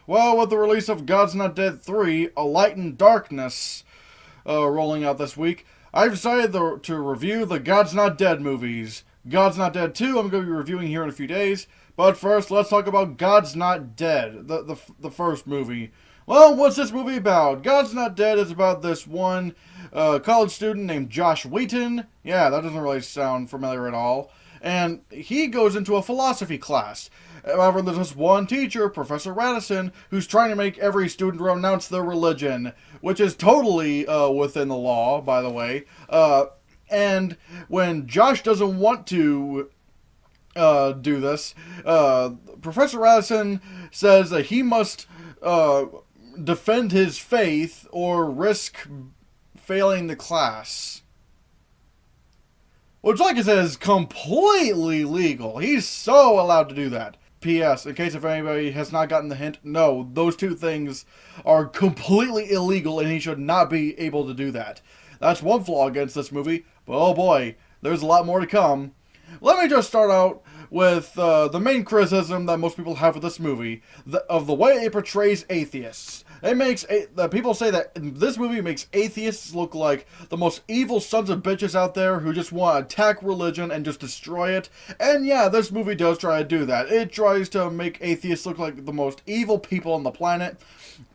Well, with the release of God's Not Dead 3, A Light in Darkness, rolling out this week, I've decided to review the God's Not Dead movies. God's Not Dead 2, I'm going to be reviewing here in a few days. But first, let's talk about God's Not Dead, the first movie. Well, what's this movie about? God's Not Dead is about this one college student named Josh Wheaton. Yeah, that doesn't really sound familiar at all. And he goes into a philosophy class. However, there's this one teacher, Professor Radisson, who's trying to make every student renounce their religion, which is totally within the law, by the way. And when Josh doesn't want to do this, Professor Radisson says that he must defend his faith or risk failing the class. Which, like I said, is completely legal. He's so allowed to do that. P.S. In case if anybody has not gotten the hint, no, those two things are completely illegal and he should not be able to do that. That's one flaw against this movie, but oh boy, there's a lot more to come. Let me just start out with the main criticism that most people have with this movie, of the way it portrays atheists. People say that this movie makes atheists look like the most evil sons of bitches out there who just want to attack religion and just destroy it. And yeah, this movie does try to do that. It tries to make atheists look like the most evil people on the planet.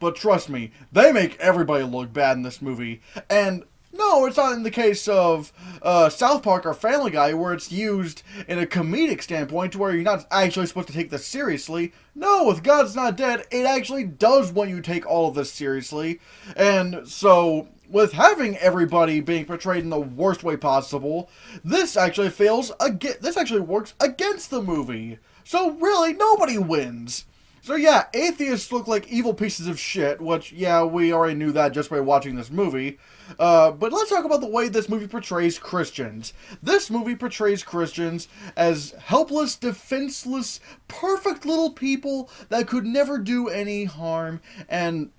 But trust me, they make everybody look bad in this movie. And no, it's not in the case of South Park or Family Guy, where it's used in a comedic standpoint to where you're not actually supposed to take this seriously. No, with God's Not Dead, it actually does want you to take all of this seriously. And so, with having everybody being portrayed in the worst way possible, this actually works against the movie. So really, nobody wins. So yeah, atheists look like evil pieces of shit, which, yeah, we already knew that just by watching this movie. But let's talk about the way this movie portrays Christians. This movie portrays Christians as helpless, defenseless, perfect little people that could never do any harm, and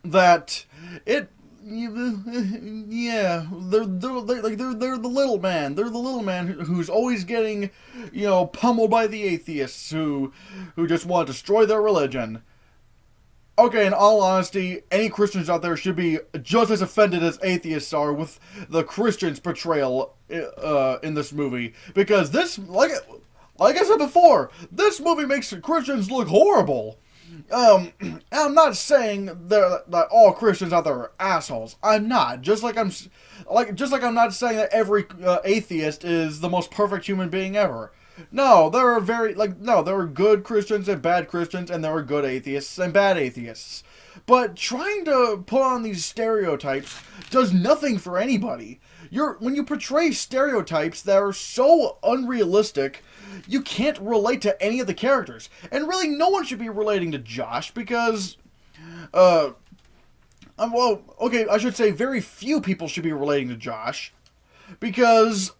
that they're the little man. They're the little man who's always getting, pummeled by the atheists who just want to destroy their religion. Okay, in all honesty, any Christians out there should be just as offended as atheists are with the Christians' portrayal in this movie, because this, like I said before, this movie makes Christians look horrible. And I'm not saying that all Christians out there are assholes. I'm not. Just like I'm not saying that every atheist is the most perfect human being ever. No, there are good Christians and bad Christians, and there are good atheists and bad atheists. But trying to put on these stereotypes does nothing for anybody. When you portray stereotypes that are so unrealistic, you can't relate to any of the characters. And really, no one should be relating to Josh because, I should say very few people should be relating to Josh. Because,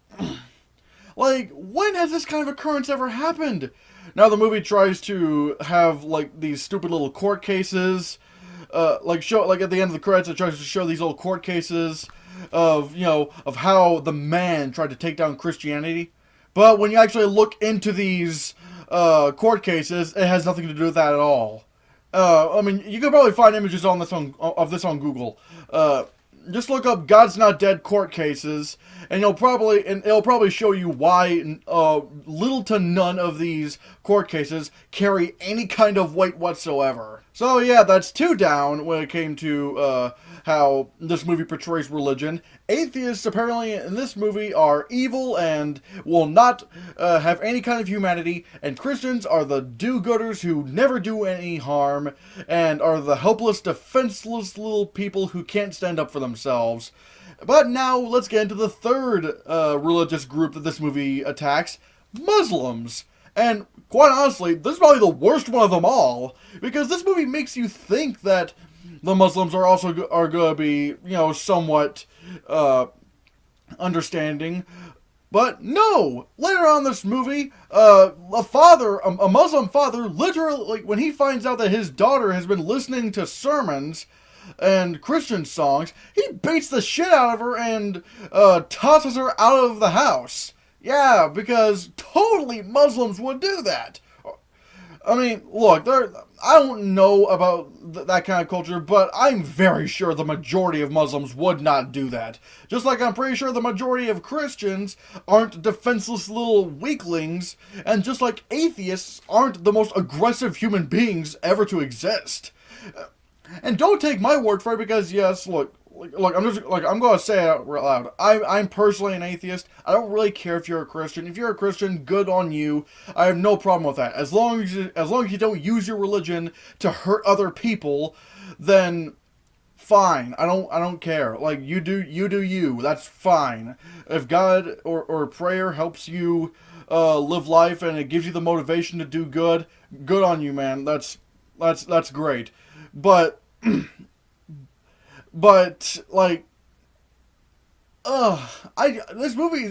when has this kind of occurrence ever happened? Now the movie tries to have, these stupid little court cases, at the end of the credits, it tries to show these little court cases of how the man tried to take down Christianity. But when you actually look into these court cases, it has nothing to do with that at all. You could probably find images of this on Google. Just look up God's Not Dead court cases, and it'll probably show you why little to none of these court cases carry any kind of weight whatsoever. So yeah, that's 2 down when it came to how this movie portrays religion. Atheists apparently in this movie are evil and will not have any kind of humanity, and Christians are the do-gooders who never do any harm and are the helpless, defenseless little people who can't stand up for themselves. But now let's get into the third religious group that this movie attacks: Muslims. And quite honestly, this is probably the worst one of them all, because this movie makes you think that the Muslims are going to be, somewhat understanding. But no! Later on in this movie, a Muslim father, literally, when he finds out that his daughter has been listening to sermons and Christian songs, he beats the shit out of her and tosses her out of the house. Yeah, because totally Muslims would do that. I mean, look, I don't know about that kind of culture, but I'm very sure the majority of Muslims would not do that. Just like I'm pretty sure the majority of Christians aren't defenseless little weaklings, and just like atheists aren't the most aggressive human beings ever to exist. And don't take my word for it, because yes, look, I'm gonna say it out loud. I'm personally an atheist. I don't really care if you're a Christian. If you're a Christian, good on you. I have no problem with that. As long as you don't use your religion to hurt other people, then fine. I don't care. Like, you do you. That's fine. If God or prayer helps you live life, and it gives you the motivation to do good, good on you, man. That's great. But like, this movie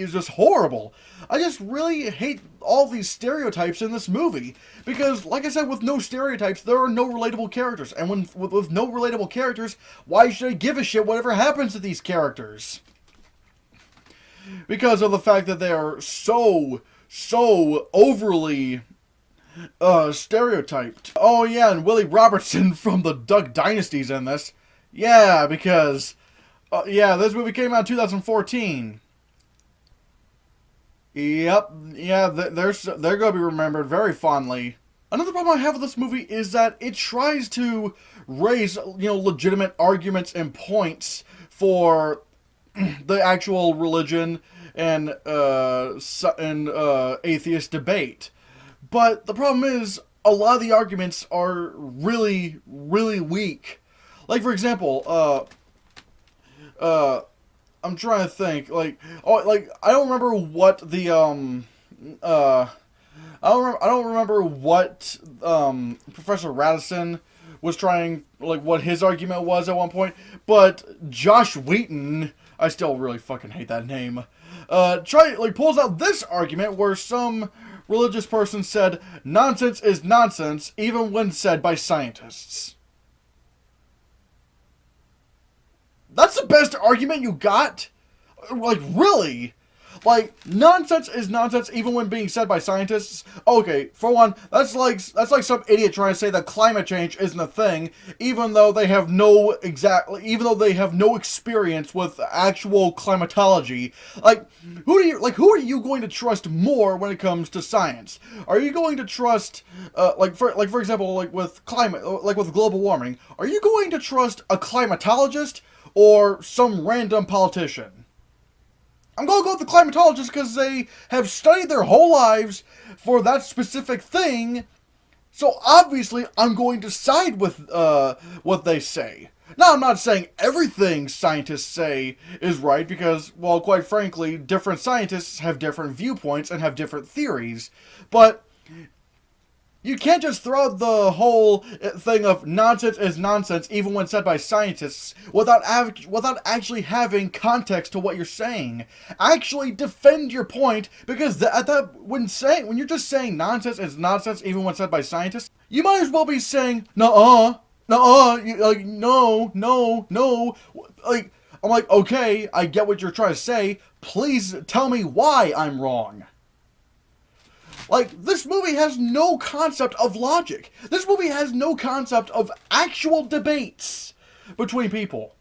is just horrible. I just really hate all these stereotypes in this movie, because, like I said, with no stereotypes, there are no relatable characters, and with no relatable characters, why should I give a shit whatever happens to these characters? Because of the fact that they are so overly stereotyped. Oh yeah, and Willie Robertson from the Duck Dynasty's in this. Yeah, because yeah, this movie came out in 2014. Yep, yeah, they're gonna be remembered very fondly. Another problem I have with this movie is that it tries to raise, legitimate arguments and points for the actual religion and atheist debate. But the problem is, a lot of the arguments are really, really weak. Like, for example, I'm trying to think, I don't remember what the, I don't remember what, Professor Radisson was trying, what his argument was at one point, but Josh Wheaton, I still really fucking hate that name, pulls out this argument where some religious person said, nonsense is nonsense, even when said by scientists. That's the best argument you got? Really? Nonsense is nonsense even when being said by scientists? Okay, for one, that's like some idiot trying to say that climate change isn't a thing, even though they have no experience with actual climatology. Who are you going to trust more when it comes to science? Are you going to trust, for example, with climate, with global warming, are you going to trust a climatologist or some random politician? I'm going to go with the climatologists because they have studied their whole lives for that specific thing, so obviously I'm going to side with what they say. Now, I'm not saying everything scientists say is right, because, well, quite frankly, different scientists have different viewpoints and have different theories, but you can't just throw out the whole thing of nonsense is nonsense, even when said by scientists, without actually having context to what you're saying. Actually defend your point, because when you're just saying nonsense is nonsense, even when said by scientists, you might as well be saying no. I'm like, okay, I get what you're trying to say. Please tell me why I'm wrong. This movie has no concept of logic. This movie has no concept of actual debates between people.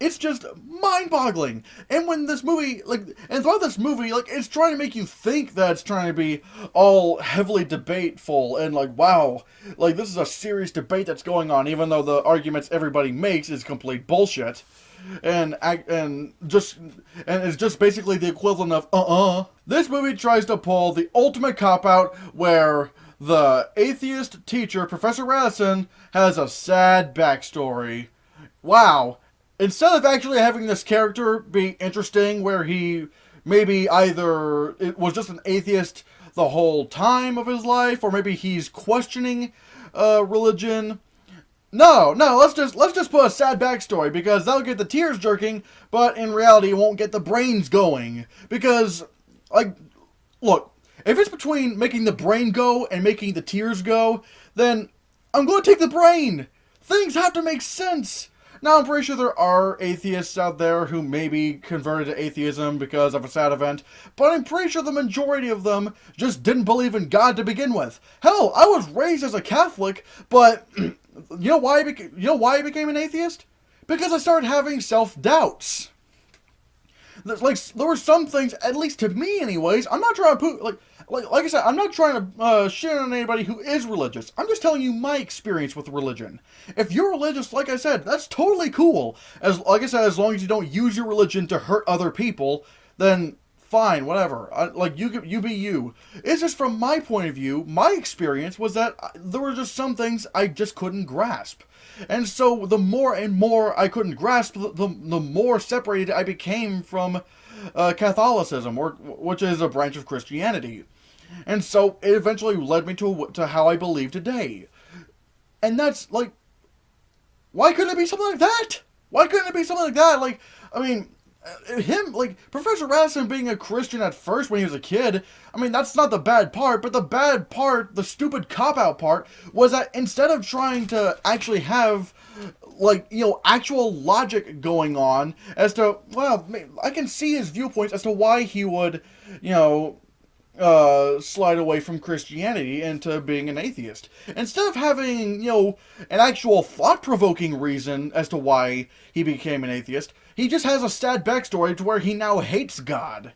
It's just mind-boggling. And when this movie, and throughout this movie, it's trying to make you think that it's trying to be all heavily debateful and wow, this is a serious debate that's going on, even though the arguments everybody makes is complete bullshit. And it's just basically the equivalent of This movie tries to pull the ultimate cop-out where the atheist teacher, Professor Radisson, has a sad backstory. Wow. Instead of actually having this character be interesting, where he maybe either it was just an atheist the whole time of his life, or maybe he's questioning religion. No, let's just put a sad backstory, because that'll get the tears jerking, but in reality it won't get the brains going. Because, look, if it's between making the brain go and making the tears go, then I'm going to take the brain. Things have to make sense. Now, I'm pretty sure there are atheists out there who maybe converted to atheism because of a sad event, but I'm pretty sure the majority of them just didn't believe in God to begin with. Hell, I was raised as a Catholic, but you know why I became an atheist? Because I started having self-doubts. Like, there were some things, at least to me anyways, I'm not trying to put, like I said, I'm not trying to shit on anybody who is religious. I'm just telling you my experience with religion. If you're religious, like I said, that's totally cool. Like I said, as long as you don't use your religion to hurt other people, then fine, whatever. You be you. It's just from my point of view, my experience was that there were just some things I just couldn't grasp. And so the more and more I couldn't grasp, the more separated I became from Catholicism, which is a branch of Christianity. And so it eventually led me to how I believe today. And that's, like, why couldn't it be something like that? Why couldn't it be something like that? Like, I mean, Professor Radisson being a Christian at first when he was a kid, I mean, that's not the bad part, but the bad part, the stupid cop-out part, was that instead of trying to actually have, like, actual logic going on as to, well, I can see his viewpoints as to why he would, slide away from Christianity into being an atheist. Instead of having, an actual thought-provoking reason as to why he became an atheist, he just has a sad backstory to where he now hates God.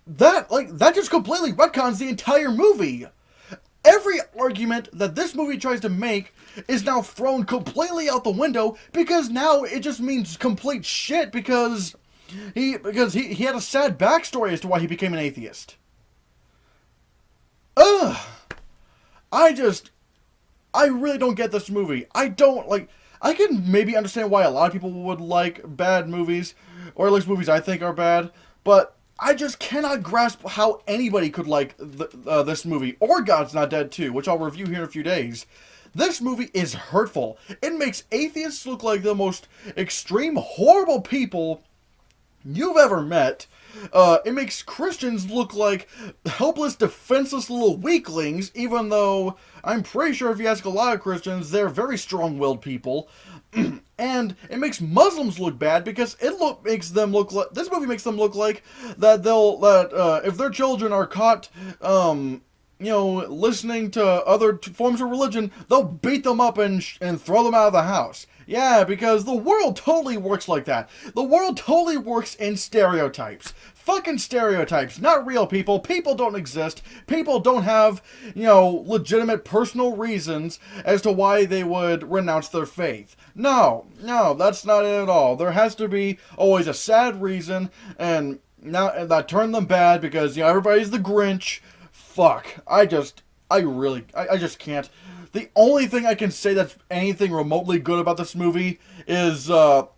That just completely retcons the entire movie. Every argument that this movie tries to make is now thrown completely out the window because now it just means complete shit because he had a sad backstory as to why he became an atheist. Ugh. I really don't get this movie. I can maybe understand why a lot of people would like bad movies, or at least movies I think are bad, but I just cannot grasp how anybody could like this movie, or God's Not Dead 2, which I'll review here in a few days. This movie is hurtful. It makes atheists look like the most extreme, horrible people you've ever met. It makes Christians look like helpless, defenseless little weaklings, even though I'm pretty sure if you ask a lot of Christians, they're very strong-willed people. And it makes Muslims look bad because this movie makes them look like that if their children are caught, listening to other forms of religion, they'll beat them up and throw them out of the house. Yeah, because the world totally works like that. The world totally works in stereotypes. Fucking stereotypes, not real people. People don't exist. People don't have, legitimate personal reasons as to why they would renounce their faith. No, that's not it at all. There has to be always a sad reason, and that turned them bad because, everybody's the Grinch. Fuck. I just can't. The only thing I can say that's anything remotely good about this movie is the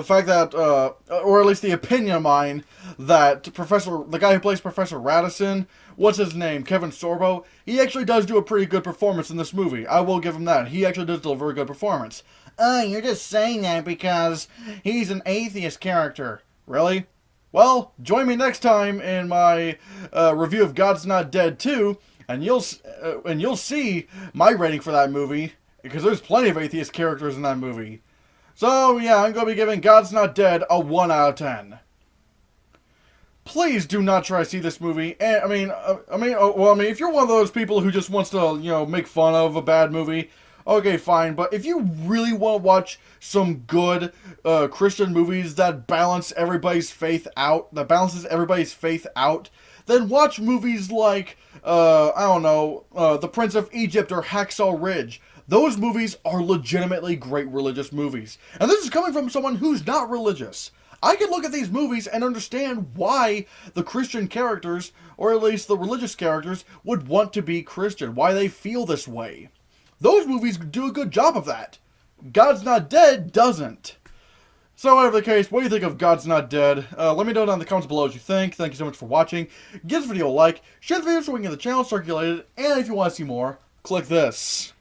fact that, or at least the opinion of mine, that the guy who plays Professor Radisson, what's his name, Kevin Sorbo, he actually does do a pretty good performance in this movie. I will give him that. He actually does deliver a good performance. You're just saying that because he's an atheist character. Really? Well, join me next time in my review of God's Not Dead 2, and you'll see my rating for that movie, because there's plenty of atheist characters in that movie. So yeah, I'm going to be giving God's Not Dead a 1 out of 10. Please do not try to see this movie. And if you're one of those people who just wants to, make fun of a bad movie, okay, fine. But if you really want to watch some good Christian movies that balances everybody's faith out, then watch movies like, The Prince of Egypt or Hacksaw Ridge. Those movies are legitimately great religious movies. And this is coming from someone who's not religious. I can look at these movies and understand why the Christian characters, or at least the religious characters, would want to be Christian, why they feel this way. Those movies do a good job of that. God's Not Dead doesn't. So whatever the case, what do you think of God's Not Dead? Let me know down in the comments below what you think. Thank you so much for watching. Give this video a like, share the video so we can get the channel circulated, and if you want to see more, click this.